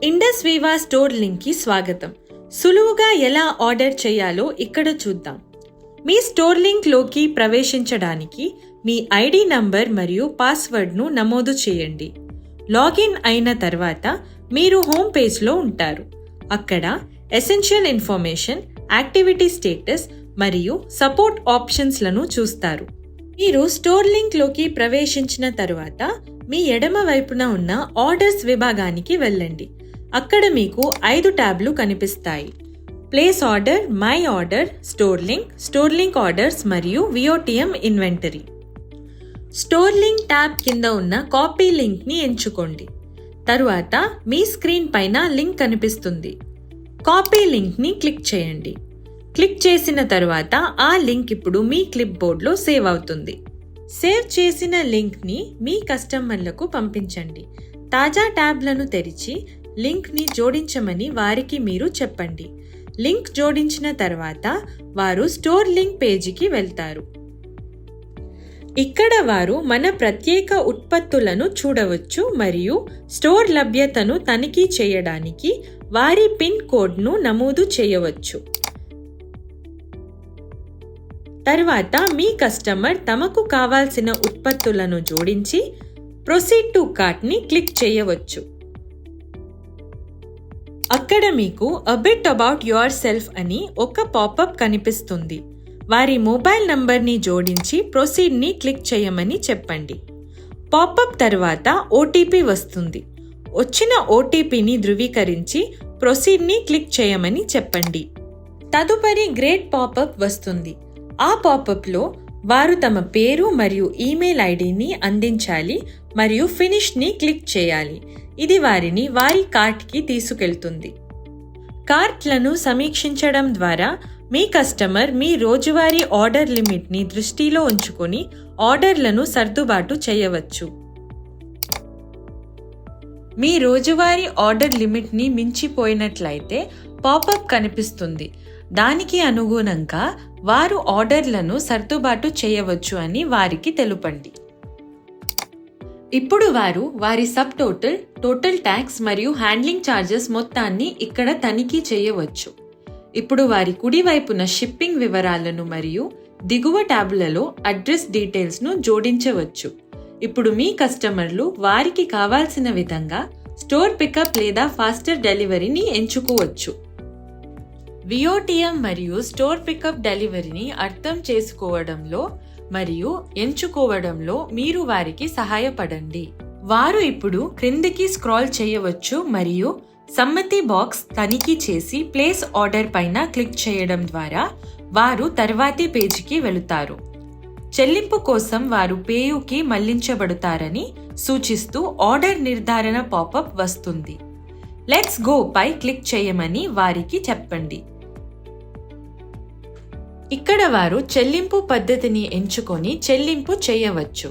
Indus వివా store లింక్కి స్వాగతం. సులువుగా ఎలా ఆర్డర్ చేయాలో ఇక్కడ చూద్దాం. మీ స్టోర్ లింక్లోకి ప్రవేశించడానికి మీ ఐడి నంబర్ మరియు పాస్వర్డ్ను నమోదు చేయండి. లాగిన్ అయిన తర్వాత మీరు హోమ్ పేజ్లో ఉంటారు. అక్కడ ఎసెన్షియల్ ఇన్ఫర్మేషన్, యాక్టివిటీ స్టేటస్ మరియు సపోర్ట్ ఆప్షన్స్లను చూస్తారు. మీరు స్టోర్ లింక్లోకి ప్రవేశించిన తర్వాత మీ ఎడమ వైపున ఉన్న ఆర్డర్స్ విభాగానికి వెళ్ళండి. అక్కడ మీకు 5 ట్యాబ్లు కనిపిస్తాయి. Place order, my order, store link orders మరియు విఓటిఎం ఇన్వెంటరీ. స్టోర్ లింక్ ట్యాబ్ కింద ఉన్న కాపీ లింక్ని ఎంచుకోండి. తరువాత మీ స్క్రీన్ పైన లింక్ కనిపిస్తుంది. కాపీ లింక్ని క్లిక్ చేయండి. క్లిక్ చేసిన తరువాత ఆ లింక్ ఇప్పుడు మీ క్లిప్ బోర్డ్లో సేవ్ అవుతుంది. సేవ్ చేసిన లింక్ని మీ కస్టమర్లకు పంపించండి. తాజా ట్యాబ్లను తెరిచి లింక్ని జోడించమని వారికి మీరు చెప్పండి. లింక్ జోడించిన తర్వాత వారు స్టోర్ లింక్ పేజీకి వెళ్తారు. ఇక్కడ వారు మన ప్రత్యేక ఉత్పత్తులను చూడవచ్చు మరియు స్టోర్ లభ్యతను తనిఖీ చేయడానికి వారి పిన్ కోడ్ను నమోదు చేయవచ్చు. తర్వాత మీ కస్టమర్ తమకు కావాల్సిన ఉత్పత్తులను జోడించి ప్రొసీడ్ టు కార్ట్ని క్లిక్ చేయవచ్చు. అక్కడ మీకు a bit about your self అని ఒక పాపప్ కనిపిస్తుంది. వారి మొబైల్ నంబర్ని జోడించి ప్రొసీడ్ని క్లిక్ చేయమని చెప్పండి. పాపప్ తర్వాత ఓటీపీ వస్తుంది. వచ్చిన ఓటీపీని ధృవీకరించి ప్రొసీడ్ని క్లిక్ చేయమని చెప్పండి. తదుపరి గ్రేట్ పాపప్ వస్తుంది. ఆ పాపప్లో వారు తమ పేరు మరియు ఈమెయిల్ ఐడిని అందించాలి మరియు ఫినిష్ని క్లిక్ చేయాలి. ఇది వారిని వారి కార్ట్కి తీసుకెళ్తుంది. కార్ట్లను సమీక్షించడం ద్వారా మీ కస్టమర్ మీ రోజువారీ ఆర్డర్ లిమిట్ని దృష్టిలో ఉంచుకొని ఆర్డర్లను సర్దుబాటు చేయవచ్చు. మీ రోజువారీ ఆర్డర్ లిమిట్ని మించిపోయినట్లయితే పాపప్ కనిపిస్తుంది. దానికి అనుగుణంగా వారు ఆర్డర్లను సర్దుబాటు చేయవచ్చు అని వారికి తెలుపండి. ఇప్పుడు వారు వారి సబ్ టోటల్ ట్యాక్స్ మరియు హ్యాండ్లింగ్ ఛార్జెస్ మొత్తాన్ని ఇక్కడ తనిఖీ చేయవచ్చు. ఇప్పుడు వారి కుడివైపున షిప్పింగ్ వివరాలను మరియు దిగువ ట్యాబులలో అడ్రస్ డీటెయిల్స్ను జోడించవచ్చు. ఇప్పుడు మీ కస్టమర్లు వారికి కావాల్సిన విధంగా స్టోర్ పికప్ లేదా ఫాస్టర్ డెలివరీని ఎంచుకోవచ్చు. విఓటిఎం మరియు స్టోర్ పికప్ డెలివరీని అర్థం చేసుకోవడంలో మరియు ఎంచుకోవడంలో మీరు వారికి సహాయపడండి. వారు ఇప్పుడు క్రిందికి స్క్రాల్ చేయవచ్చు మరియు సమ్మతి బాక్స్ తనిఖీ చేసి ప్లేస్ ఆర్డర్ పైన క్లిక్ చేయడం ద్వారా వారు తర్వాతి పేజీకి వెళుతారు. చెల్లింపు కోసం వారు పేయుకి మళ్లించబడతారని సూచిస్తూ ఆర్డర్ నిర్ధారణ పాపప్ వస్తుంది. లెట్స్ గో పై క్లిక్ చేయమని వారికి చెప్పండి. ఇక్కడ వారు చెల్లింపు పద్ధతిని ఎంచుకొని చెల్లింపు చేయవచ్చు.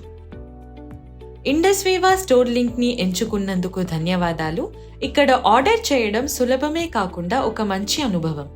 ఇండస్ వివా స్టోర్ లింక్ని ఎంచుకున్నందుకు ధన్యవాదాలు. ఇక్కడ ఆర్డర్ చేయడం సులభమే కాకుండా ఒక మంచి అనుభవం.